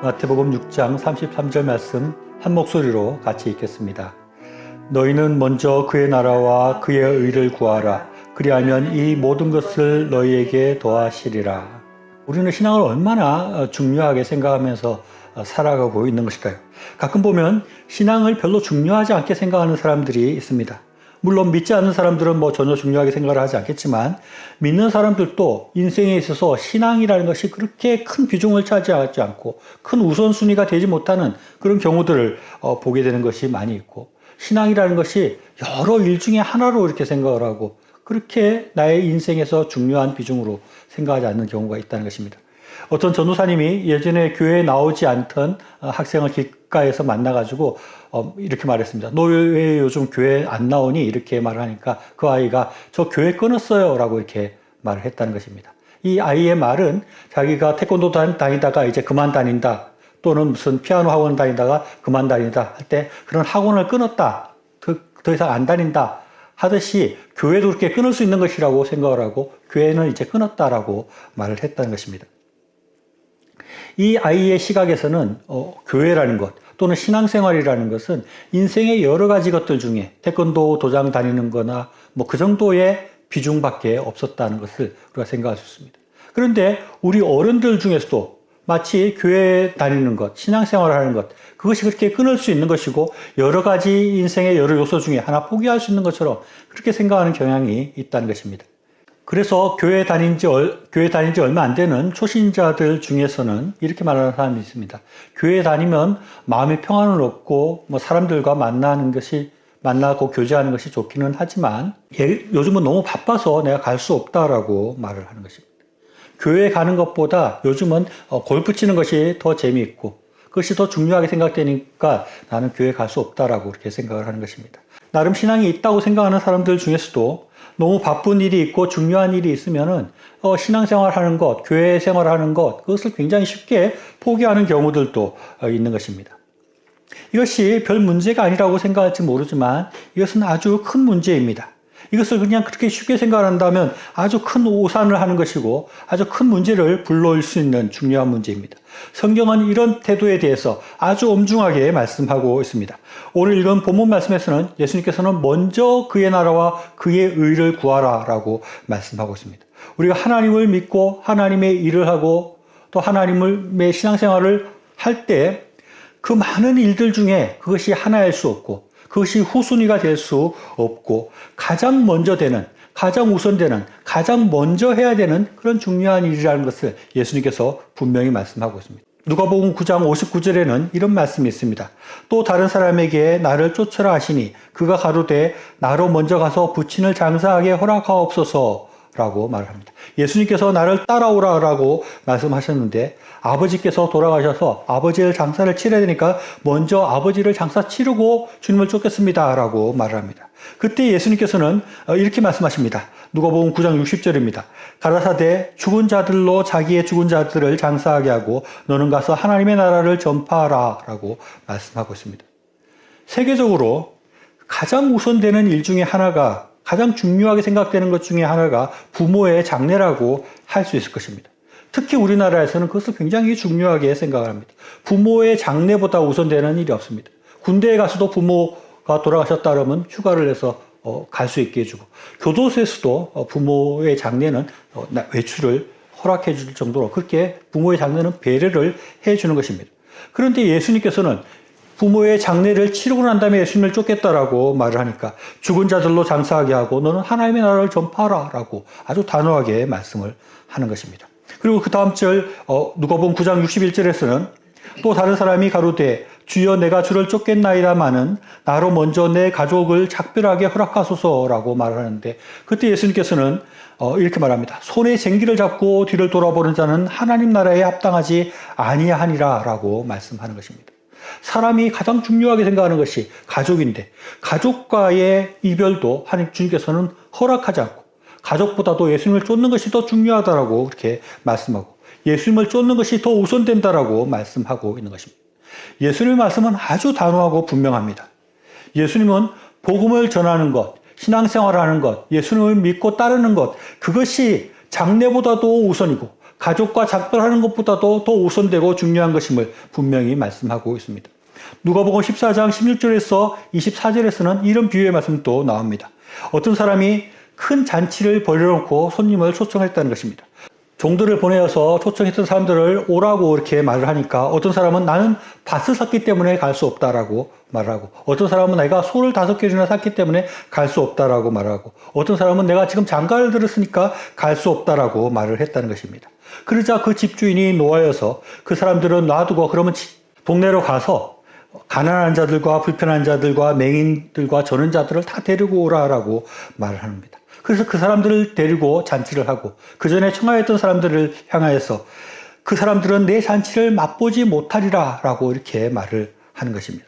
마태복음 6장 33절 말씀 한 목소리로 같이 읽겠습니다. 너희는 먼저 그의 나라와 그의 의를 구하라. 그리하면 이 모든 것을 너희에게 더하시리라. 우리는 신앙을 얼마나 중요하게 생각하면서 살아가고 있는 것일까요? 가끔 보면 신앙을 별로 중요하지 않게 생각하는 사람들이 있습니다. 물론 믿지 않는 사람들은 전혀 중요하게 생각을 하지 않겠지만 믿는 사람들도 인생에 있어서 신앙이라는 것이 그렇게 큰 비중을 차지하지 않고 큰 우선순위가 되지 못하는 그런 경우들을 보게 되는 것이 많이 있고, 신앙이라는 것이 여러 일 중에 하나로 이렇게 생각을 하고 그렇게 나의 인생에서 중요한 비중으로 생각하지 않는 경우가 있다는 것입니다. 어떤 전도사님이 예전에 교회에 나오지 않던 학생을 길가에서 만나가지고 이렇게 말했습니다. 너 왜 요즘 교회 안 나오니? 이렇게 말을 하니까 그 아이가 저 교회 끊었어요 라고 이렇게 말을 했다는 것입니다. 이 아이의 말은 자기가 태권도 다니다가 이제 그만 다닌다, 또는 무슨 피아노 학원 다니다가 그만 다닌다 할 때 그런 학원을 끊었다, 더 이상 안 다닌다 하듯이 교회도 그렇게 끊을 수 있는 것이라고 생각을 하고 교회는 이제 끊었다라고 말을 했다는 것입니다. 이 아이의 시각에서는 교회라는 것 또는 신앙생활이라는 것은 인생의 여러 가지 것들 중에 태권도 도장 다니는 거나 그 정도의 비중밖에 없었다는 것을 우리가 생각할 수 있습니다. 그런데 우리 어른들 중에서도 마치 교회 다니는 것, 신앙생활을 하는 것, 그것이 그렇게 끊을 수 있는 것이고 여러 가지 인생의 여러 요소 중에 하나 포기할 수 있는 것처럼 그렇게 생각하는 경향이 있다는 것입니다. 그래서 교회 다닌 지 얼마 안 되는 초신자들 중에서는 이렇게 말하는 사람이 있습니다. 교회 다니면 마음의 평안을 얻고 사람들과 만나고 교제하는 것이 좋기는 하지만 요즘은 너무 바빠서 내가 갈 수 없다라고 말을 하는 것입니다. 교회 가는 것보다 요즘은 골프 치는 것이 더 재미있고 그것이 더 중요하게 생각되니까 나는 교회 갈 수 없다라고 그렇게 생각을 하는 것입니다. 나름 신앙이 있다고 생각하는 사람들 중에서도 너무 바쁜 일이 있고 중요한 일이 있으면은 신앙생활 하는 것, 교회 생활 하는 것, 그것을 굉장히 쉽게 포기하는 경우들도 있는 것입니다. 이것이 별 문제가 아니라고 생각할지 모르지만 이것은 아주 큰 문제입니다. 이것을 그냥 그렇게 쉽게 생각한다면 아주 큰 오산을 하는 것이고 아주 큰 문제를 불러올 수 있는 중요한 문제입니다. 성경은 이런 태도에 대해서 아주 엄중하게 말씀하고 있습니다. 오늘 읽은 본문 말씀에서는 예수님께서는 먼저 그의 나라와 그의 의를 구하라 라고 말씀하고 있습니다. 우리가 하나님을 믿고 하나님의 일을 하고 또 하나님의 신앙생활을 할 때 그 많은 일들 중에 그것이 하나일 수 없고 그것이 후순위가 될 수 없고 가장 먼저 되는, 가장 우선되는, 가장 먼저 해야 되는 그런 중요한 일이라는 것을 예수님께서 분명히 말씀하고 있습니다. 누가복음 9장 59절에는 이런 말씀이 있습니다. 또 다른 사람에게 나를 쫓으라 하시니 그가 가로되 나로 먼저 가서 부친을 장사하게 허락하옵소서 라고 말을 합니다. 예수님께서 나를 따라오라라고 말씀하셨는데 아버지께서 돌아가셔서 아버지를 장사를 치러야 되니까 먼저 아버지를 장사 치르고 주님을 쫓겠습니다 라고 말을 합니다. 그때 예수님께서는 이렇게 말씀하십니다. 누가복음 9장 60절입니다. 가라사대 죽은 자들로 자기의 죽은 자들을 장사하게 하고 너는 가서 하나님의 나라를 전파하라 라고 말씀하고 있습니다. 세계적으로 가장 우선되는 일 중에 하나가, 가장 중요하게 생각되는 것 중에 하나가 부모의 장례라고 할 수 있을 것입니다. 특히 우리나라에서는 그것을 굉장히 중요하게 생각을 합니다. 부모의 장례보다 우선되는 일이 없습니다. 군대에 가서도 부모가 돌아가셨다 그러면 휴가를 내서 갈 수 있게 해주고, 교도소에서도 부모의 장례는 외출을 허락해 줄 정도로 그렇게 부모의 장례는 배려를 해주는 것입니다. 그런데 예수님께서는 부모의 장례를 치르고 난 다음에 예수님을 쫓겠다라고 말을 하니까 죽은 자들로 장사하게 하고 너는 하나님의 나라를 전파하라 라고 아주 단호하게 말씀을 하는 것입니다. 그리고 그 다음 절 누가복음 9장 61절에서는 또 다른 사람이 가로되 주여 내가 주를 쫓겠나이다마는 나로 먼저 내 가족을 작별하게 허락하소서라고 말을 하는데 그때 예수님께서는 이렇게 말합니다. 손에 쟁기를 잡고 뒤를 돌아보는 자는 하나님 나라에 합당하지 아니하니라 라고 말씀하는 것입니다. 사람이 가장 중요하게 생각하는 것이 가족인데 가족과의 이별도 하나님 주님께서는 허락하지 않고 가족보다도 예수님을 쫓는 것이 더 중요하다라고 그렇게 말씀하고 예수님을 쫓는 것이 더 우선된다라고 말씀하고 있는 것입니다. 예수님의 말씀은 아주 단호하고 분명합니다. 예수님은 복음을 전하는 것, 신앙생활을 하는 것, 예수님을 믿고 따르는 것, 그것이 장래보다도 우선이고 가족과 작별하는 것보다도 더 우선되고 중요한 것임을 분명히 말씀하고 있습니다. 누가복음 14장 16절에서 24절에서는 이런 비유의 말씀도 나옵니다. 어떤 사람이 큰 잔치를 벌여놓고 손님을 초청했다는 것입니다. 종들을 보내어서 초청했던 사람들을 오라고 이렇게 말을 하니까 어떤 사람은 나는 밭을 샀기 때문에 갈 수 없다라고 말하고, 어떤 사람은 내가 소를 5개나 샀기 때문에 갈 수 없다라고 말하고, 어떤 사람은 내가 지금 장가를 들었으니까 갈 수 없다라고 말을 했다는 것입니다. 그러자 그 집주인이 노하여서 그 사람들은 놔두고 그러면 동네로 가서 가난한 자들과 불편한 자들과 맹인들과 전원자들을 다 데리고 오라라고 말을 합니다. 그래서 그 사람들을 데리고 잔치를 하고, 그 전에 청하였던 사람들을 향하여서 그 사람들은 내 잔치를 맛보지 못하리라 라고 이렇게 말을 하는 것입니다.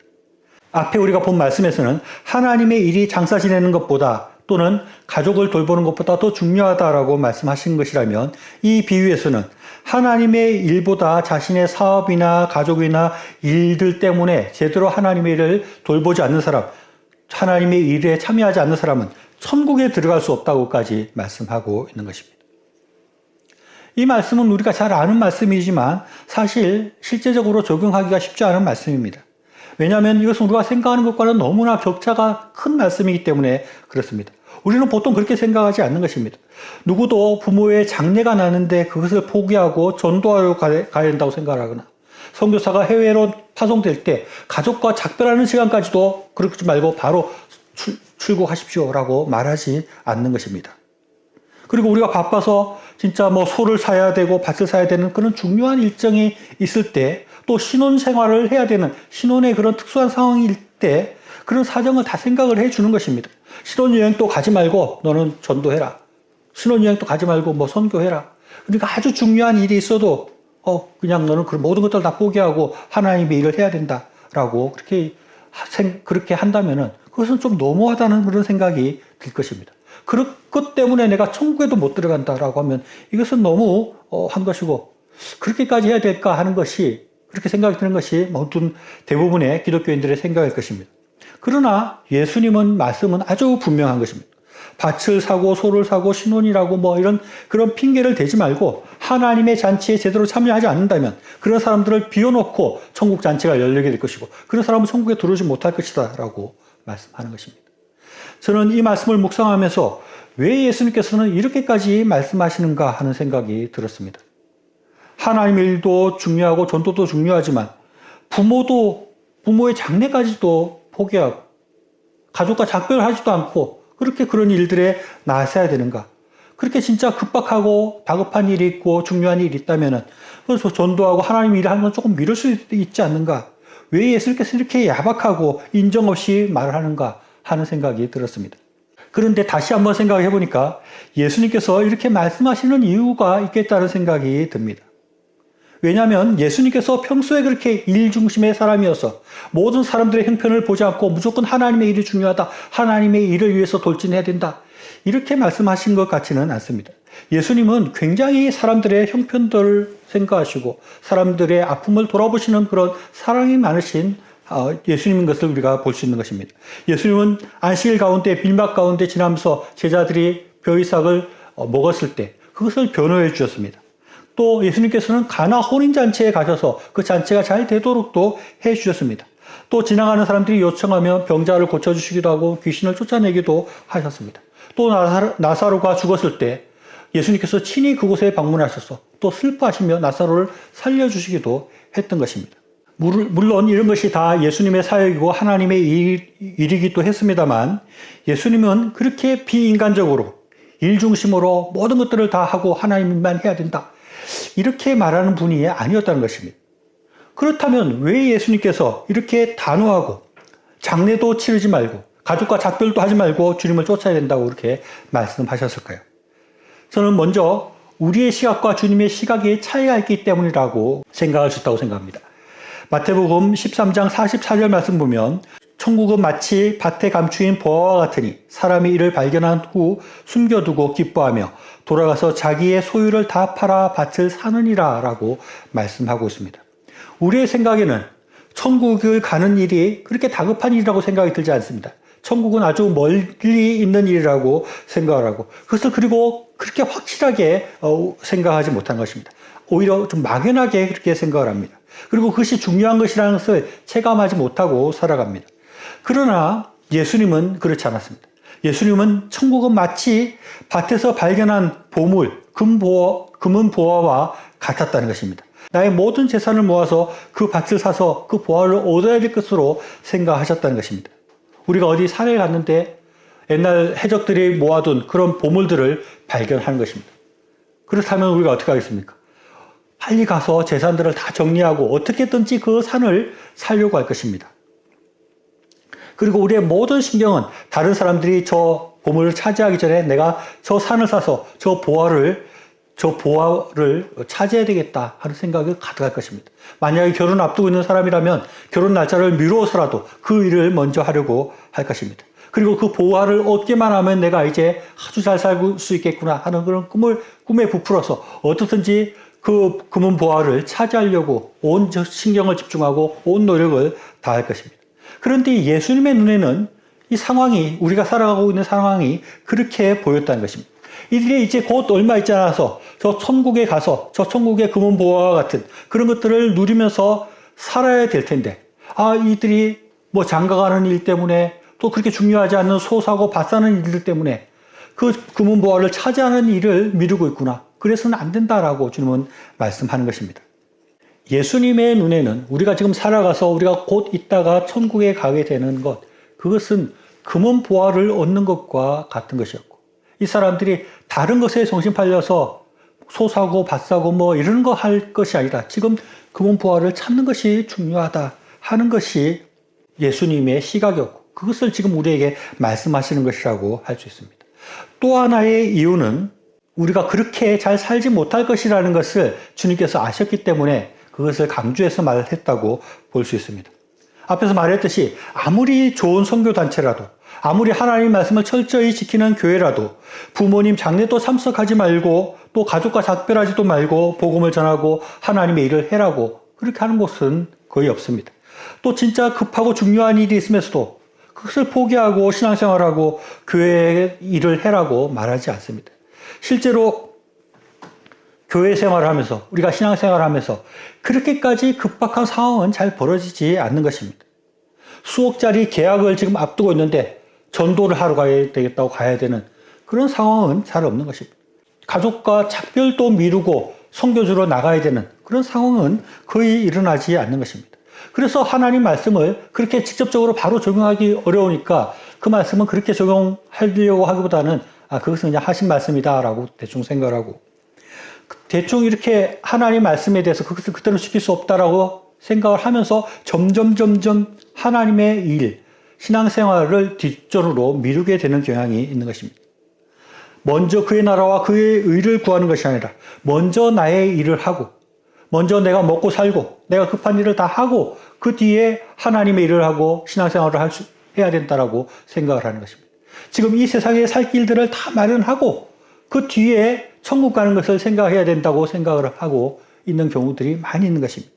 앞에 우리가 본 말씀에서는 하나님의 일이 장사 지내는 것보다 또는 가족을 돌보는 것보다 더 중요하다라고 말씀하신 것이라면, 이 비유에서는 하나님의 일보다 자신의 사업이나 가족이나 일들 때문에 제대로 하나님의 일을 돌보지 않는 사람, 하나님의 일에 참여하지 않는 사람은 천국에 들어갈 수 없다고까지 말씀하고 있는 것입니다. 이 말씀은 우리가 잘 아는 말씀이지만 사실 실제적으로 적용하기가 쉽지 않은 말씀입니다. 왜냐하면 이것은 우리가 생각하는 것과는 너무나 격차가 큰 말씀이기 때문에 그렇습니다. 우리는 보통 그렇게 생각하지 않는 것입니다. 누구도 부모의 장례가 나는데 그것을 포기하고 전도하러 가야 된다고 생각하거나, 선교사가 해외로 파송될 때 가족과 작별하는 시간까지도 그러지 말고 바로 출국하십시오라고 말하지 않는 것입니다. 그리고 우리가 바빠서 진짜 소를 사야 되고 밭을 사야 되는 그런 중요한 일정이 있을 때, 또 신혼 생활을 해야 되는 신혼의 그런 특수한 상황일 때 그런 사정을 다 생각을 해주는 것입니다. 신혼여행도 가지 말고 너는 전도해라. 신혼여행도 가지 말고 선교해라. 그러니까 아주 중요한 일이 있어도 그냥 너는 그 모든 것들을 다 포기하고 하나님의 일을 해야 된다라고 그렇게 한다면은 그것은 좀 너무하다는 그런 생각이 들 것입니다. 그것 때문에 내가 천국에도 못 들어간다라고 하면 이것은 너무 한 것이고, 그렇게까지 해야 될까 하는 것이, 그렇게 생각이 드는 것이 모든 대부분의 기독교인들의 생각일 것입니다. 그러나 예수님은 말씀은 아주 분명한 것입니다. 밭을 사고 소를 사고 신혼이라고 이런 그런 핑계를 대지 말고, 하나님의 잔치에 제대로 참여하지 않는다면 그런 사람들을 비워놓고 천국 잔치가 열리게 될 것이고, 그런 사람은 천국에 들어오지 못할 것이다 라고 말씀하는 것입니다. 저는 이 말씀을 묵상하면서 왜 예수님께서는 이렇게까지 말씀하시는가 하는 생각이 들었습니다. 하나님의 일도 중요하고 전도도 중요하지만 부모의 장례까지도 포기하고 가족과 작별하지도 않고 그렇게 그런 일들에 나서야 되는가? 그렇게 진짜 급박하고 다급한 일이 있고 중요한 일이 있다면 그래서 전도하고 하나님 일을 하는 건 조금 미룰 수 있지 않는가? 왜 예수님께서 이렇게 야박하고 인정 없이 말을 하는가 하는 생각이 들었습니다. 그런데 다시 한번 생각해 보니까 예수님께서 이렇게 말씀하시는 이유가 있겠다는 생각이 듭니다. 왜냐하면 예수님께서 평소에 그렇게 일 중심의 사람이어서 모든 사람들의 형편을 보지 않고 무조건 하나님의 일이 중요하다, 하나님의 일을 위해서 돌진해야 된다, 이렇게 말씀하신 것 같지는 않습니다. 예수님은 굉장히 사람들의 형편들을 생각하시고 사람들의 아픔을 돌아보시는 그런 사랑이 많으신 예수님인 것을 우리가 볼 수 있는 것입니다. 예수님은 안식일 가운데 빌막 가운데 지나면서 제자들이 벼이삭을 먹었을 때 그것을 변호해 주셨습니다. 또 예수님께서는 가나 혼인잔치에 가셔서 그 잔치가 잘 되도록도 해 주셨습니다. 또 지나가는 사람들이 요청하면 병자를 고쳐주시기도 하고 귀신을 쫓아내기도 하셨습니다. 또 나사로가 죽었을 때 예수님께서 친히 그곳에 방문하셔서 또 슬퍼하시며 나사로를 살려주시기도 했던 것입니다. 물론 이런 것이 다 예수님의 사역이고 하나님의 일이기도 했습니다만, 예수님은 그렇게 비인간적으로 일 중심으로 모든 것들을 다 하고 하나님만 해야 된다, 이렇게 말하는 분이 아니었다는 것입니다. 그렇다면 왜 예수님께서 이렇게 단호하고 장례도 치르지 말고 가족과 작별도 하지 말고 주님을 쫓아야 된다고 이렇게 말씀하셨을까요? 저는 먼저 우리의 시각과 주님의 시각에 차이가 있기 때문이라고 생각할 수 있다고 생각합니다. 마태복음 13장 44절 말씀 보면 천국은 마치 밭에 감추인 보화와 같으니 사람이 이를 발견한 후 숨겨두고 기뻐하며 돌아가서 자기의 소유를 다 팔아 밭을 사느니라 라고 말씀하고 있습니다. 우리의 생각에는 천국을 가는 일이 그렇게 다급한 일이라고 생각이 들지 않습니다. 천국은 아주 멀리 있는 일이라고 생각을 하고 그것을 그리고 그렇게 확실하게 생각하지 못한 것입니다. 오히려 좀 막연하게 그렇게 생각을 합니다. 그리고 그것이 중요한 것이라는 것을 체감하지 못하고 살아갑니다. 그러나 예수님은 그렇지 않았습니다. 예수님은 천국은 마치 밭에서 발견한 보물, 금은 보화와 같았다는 것입니다. 나의 모든 재산을 모아서 그 밭을 사서 그 보화를 얻어야 될 것으로 생각하셨다는 것입니다. 우리가 어디 산에 갔는데 옛날 해적들이 모아둔 그런 보물들을 발견하는 것입니다. 그렇다면 우리가 어떻게 하겠습니까? 빨리 가서 재산들을 다 정리하고 어떻게든지 그 산을 살려고 할 것입니다. 그리고 우리의 모든 신경은 다른 사람들이 저 보물을 차지하기 전에 내가 저 산을 사서 저 보화를 차지해야 되겠다 하는 생각이 가득할 것입니다. 만약에 결혼 앞두고 있는 사람이라면 결혼 날짜를 미루어서라도 그 일을 먼저 하려고 할 것입니다. 그리고 그 보화를 얻기만 하면 내가 이제 아주 잘 살 수 있겠구나 하는 그런 꿈에 부풀어서 어떻든지 그 금은 보화를 차지하려고 온 신경을 집중하고 온 노력을 다할 것입니다. 그런데 예수님의 눈에는 이 상황이, 우리가 살아가고 있는 상황이 그렇게 보였다는 것입니다. 이들이 이제 곧 얼마 있지 않아서 저 천국에 가서 저 천국의 금은 보화와 같은 그런 것들을 누리면서 살아야 될 텐데, 이들이 뭐 장가가는 일 때문에 또 그렇게 중요하지 않는 소사고 밭사는 일들 때문에 그 금은 보화를 차지하는 일을 미루고 있구나. 그래서는 안 된다라고 주님은 말씀하는 것입니다. 예수님의 눈에는 우리가 지금 살아가서 우리가 곧 있다가 천국에 가게 되는 것, 그것은 금은 보화를 얻는 것과 같은 것이었고, 이 사람들이 다른 것에 정신 팔려서 소사고 밭사고 뭐 이런 거 할 것이 아니라 지금 금은 보화를 찾는 것이 중요하다 하는 것이 예수님의 시각이었고, 그것을 지금 우리에게 말씀하시는 것이라고 할 수 있습니다. 또 하나의 이유는 우리가 그렇게 잘 살지 못할 것이라는 것을 주님께서 아셨기 때문에 그것을 강조해서 말했다고 볼 수 있습니다. 앞에서 말했듯이 아무리 좋은 선교단체라도, 아무리 하나님 말씀을 철저히 지키는 교회라도 부모님 장례도 참석하지 말고 또 가족과 작별하지도 말고 복음을 전하고 하나님의 일을 해라고 그렇게 하는 곳은 거의 없습니다. 또 진짜 급하고 중요한 일이 있으면서도 그것을 포기하고 신앙생활하고 교회 일을 해라고 말하지 않습니다. 실제로 교회 생활하면서 우리가 신앙생활하면서 그렇게까지 급박한 상황은 잘 벌어지지 않는 것입니다. 수억짜리 계약을 지금 앞두고 있는데 전도를 하러 가야 되겠다고 가야 되는 그런 상황은 잘 없는 것입니다. 가족과 작별도 미루고 선교주로 나가야 되는 그런 상황은 거의 일어나지 않는 것입니다. 그래서 하나님 말씀을 그렇게 직접적으로 바로 적용하기 어려우니까 그 말씀은 그렇게 적용하려고 하기보다는 그것은 그냥 하신 말씀이다라고 대충 생각을 하고, 대충 이렇게 하나님 말씀에 대해서 그것을 그대로 지킬 수 없다라고 생각을 하면서 점점 하나님의 일, 신앙생활을 뒷전으로 미루게 되는 경향이 있는 것입니다. 먼저 그의 나라와 그의 의를 구하는 것이 아니라 먼저 나의 일을 하고, 먼저 내가 먹고 살고 내가 급한 일을 다 하고 그 뒤에 하나님의 일을 하고 신앙생활을 해야 된다라고 생각을 하는 것입니다. 지금 이 세상에 살 길들을 다 마련하고 그 뒤에 천국 가는 것을 생각해야 된다고 생각을 하고 있는 경우들이 많이 있는 것입니다.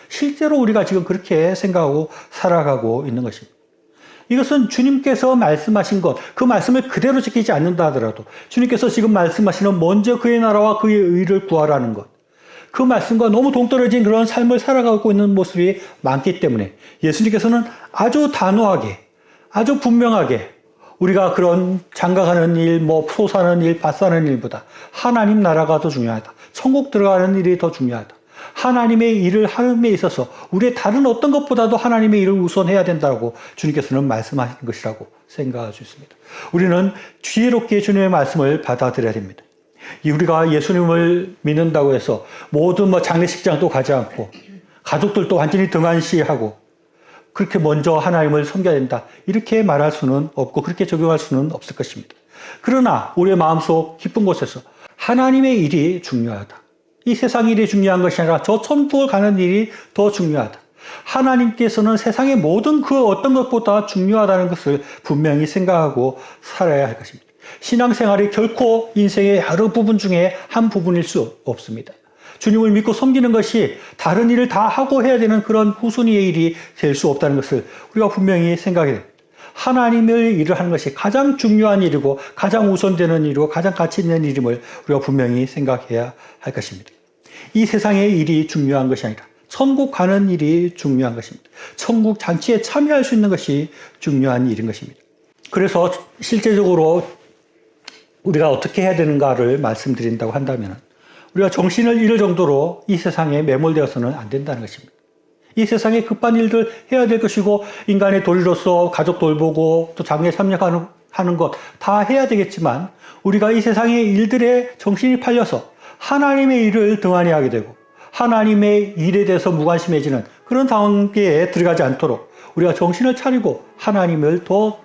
실제로 우리가 지금 그렇게 생각하고 살아가고 있는 것입니다. 이것은 주님께서 말씀하신 것, 그 말씀을 그대로 지키지 않는다 하더라도 주님께서 지금 말씀하시는 먼저 그의 나라와 그의 의를 구하라는 것, 그 말씀과 너무 동떨어진 그런 삶을 살아가고 있는 모습이 많기 때문에 예수님께서는 아주 단호하게, 아주 분명하게 우리가 그런 장가가는 일, 소사는 일, 밭사는 일보다 하나님 나라가 더 중요하다. 천국 들어가는 일이 더 중요하다. 하나님의 일을 하는 데 있어서 우리의 다른 어떤 것보다도 하나님의 일을 우선해야 된다고 주님께서는 말씀하시는 것이라고 생각할 수 있습니다. 우리는 지혜롭게 주님의 말씀을 받아들여야 됩니다. 우리가 예수님을 믿는다고 해서 모든 장례식장도 가지 않고 가족들도 완전히 등한시하고 그렇게 먼저 하나님을 섬겨야 된다, 이렇게 말할 수는 없고 그렇게 적용할 수는 없을 것입니다. 그러나 우리의 마음속 깊은 곳에서 하나님의 일이 중요하다, 이 세상 일이 중요한 것이 아니라 저 천국을 가는 일이 더 중요하다, 하나님께서는 세상의 모든 그 어떤 것보다 중요하다는 것을 분명히 생각하고 살아야 할 것입니다. 신앙생활이 결코 인생의 여러 부분 중에 한 부분일 수 없습니다. 주님을 믿고 섬기는 것이 다른 일을 다 하고 해야 되는 그런 후순위의 일이 될 수 없다는 것을 우리가 분명히 생각해야 됩니다. 하나님의 일을 하는 것이 가장 중요한 일이고 가장 우선되는 일이고 가장 가치 있는 일임을 우리가 분명히 생각해야 할 것입니다. 이 세상의 일이 중요한 것이 아니라 천국 가는 일이 중요한 것입니다. 천국 잔치에 참여할 수 있는 것이 중요한 일인 것입니다. 그래서 실제적으로 우리가 어떻게 해야 되는가를 말씀드린다고 한다면 우리가 정신을 잃을 정도로 이 세상에 매몰되어서는 안 된다는 것입니다. 이 세상에 급한 일들 해야 될 것이고 인간의 도리로서 가족 돌보고 또 장래 참여하는 것 다 해야 되겠지만 우리가 이 세상의 일들에 정신이 팔려서 하나님의 일을 등한히 하게 되고 하나님의 일에 대해서 무관심해지는 그런 단계에 들어가지 않도록 우리가 정신을 차리고 하나님을 더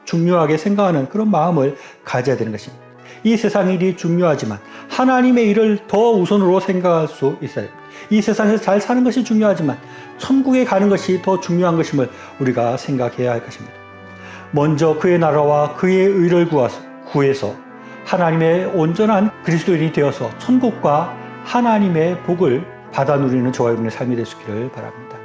중요하게 생각하는 그런 마음을 가져야 되는 것입니다. 이 세상 일이 중요하지만 하나님의 일을 더 우선으로 생각할 수 있어야 됩니다. 이 세상에서 잘 사는 것이 중요하지만 천국에 가는 것이 더 중요한 것임을 우리가 생각해야 할 것입니다. 먼저 그의 나라와 그의 의를 구해서 하나님의 온전한 그리스도인이 되어서 천국과 하나님의 복을 받아 누리는 저와 여러분의 삶이 될 수 있기를 바랍니다.